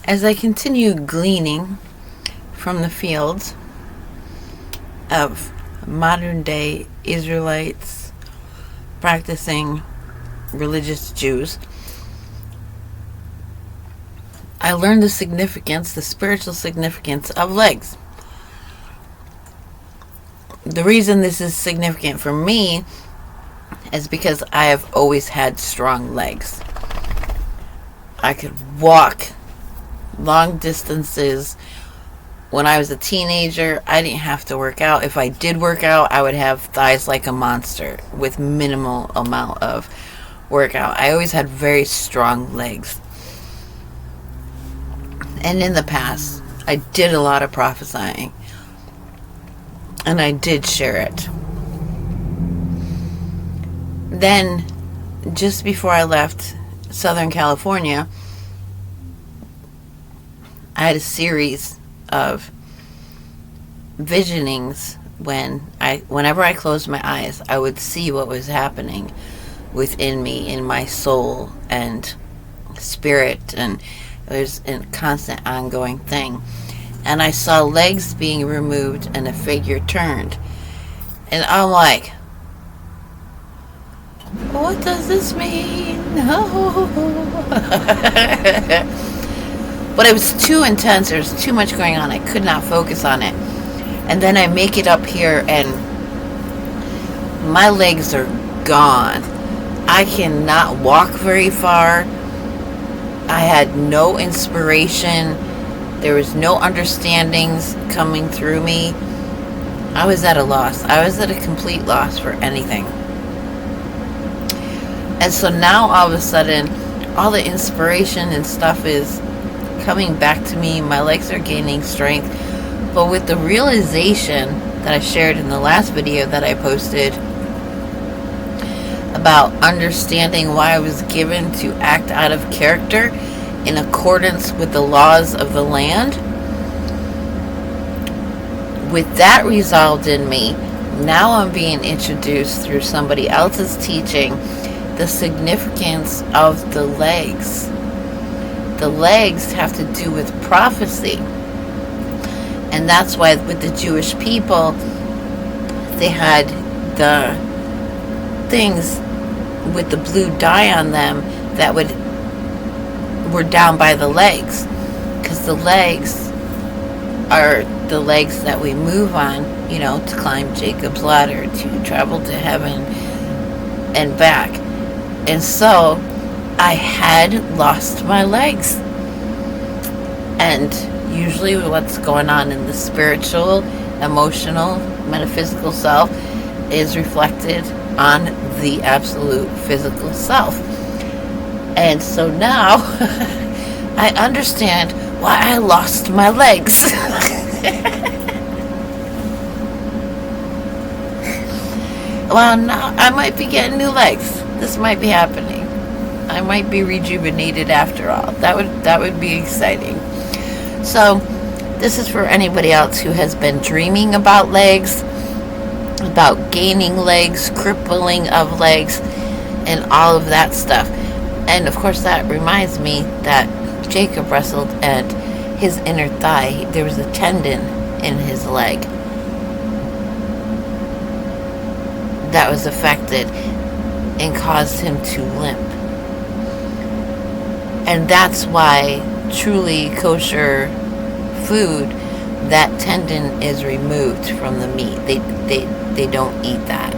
As I continue gleaning from the fields of modern day Israelites practicing religious Jews, I learned the significance, the spiritual significance of legs. The reason this is significant for me is because I have always had strong legs. I could walk long distances. When I was a teenager, I didn't have to work out. If I did work out, I would have thighs like a monster with minimal amount of workout. I always had very strong legs. And in the past, I did a lot of prophesying. And I did share it. Then, just before I left Southern California, I had a series of visionings whenever I closed my eyes, I would see what was happening within me, in my soul and spirit, and it was a constant ongoing thing. And I saw legs being removed and a figure turned. And I'm like, what does this mean? No. But it was too intense. There was too much going on. I could not focus on it. And then I make it up here and my legs are gone. I cannot walk very far. I had no inspiration. There was no understandings coming through me. I was at a loss. I was at a complete loss for anything. And so now all of a sudden, all the inspiration and stuff is coming back to me. My legs are gaining strength. But with the realization that I shared in the last video that I posted about understanding why I was given to act out of character in accordance with the laws of the land, with that resolved in me, now I'm being introduced through somebody else's teaching the significance of the legs. The legs have to do with prophecy. And that's why with the Jewish people, they had the things with the blue dye on them that were down by the legs, because the legs are the legs that we move on, to climb Jacob's ladder, to travel to heaven and back. And so I had lost my legs. And usually what's going on in the spiritual, emotional, metaphysical self is reflected on the absolute physical self. And so now I understand why I lost my legs. Well, now I might be getting new legs. This might be happening. I might be rejuvenated after all. That would be exciting. So this is for anybody else who has been dreaming about legs, about gaining legs, crippling of legs, and all of that stuff. And of course that reminds me that Jacob wrestled and his inner thigh, there was a tendon in his leg that was affected and caused him to limp. And that's why truly kosher food, that tendon is removed from the meat. They don't eat that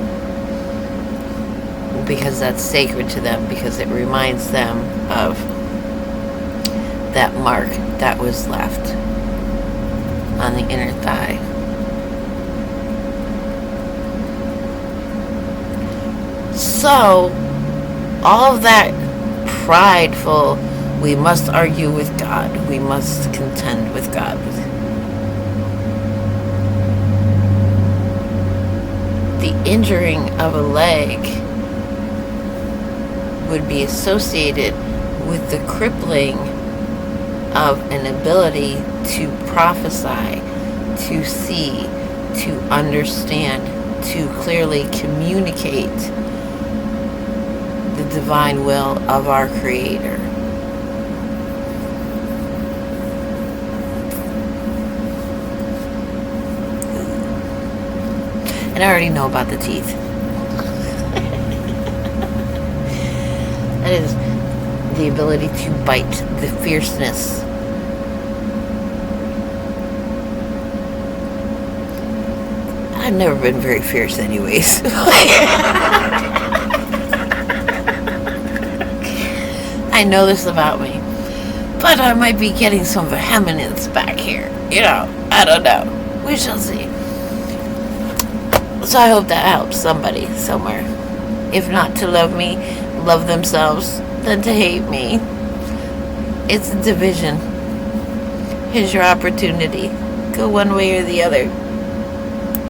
because that's sacred to them, because it reminds them of that mark that was left on the inner thigh. So all of that prideful, we must argue with God, we must contend with God. The injuring of a leg would be associated with the crippling of an ability to prophesy, to see, to understand, to clearly communicate the divine will of our Creator. And I already know about the teeth. That is the ability to bite, the fierceness. I've never been very fierce anyways. I know this about me. But I might be getting some vehemence back here. I don't know. We shall see. So I hope that helps somebody somewhere. If not to love me, love themselves, then to hate me. It's a division. Here's your opportunity. Go one way or the other.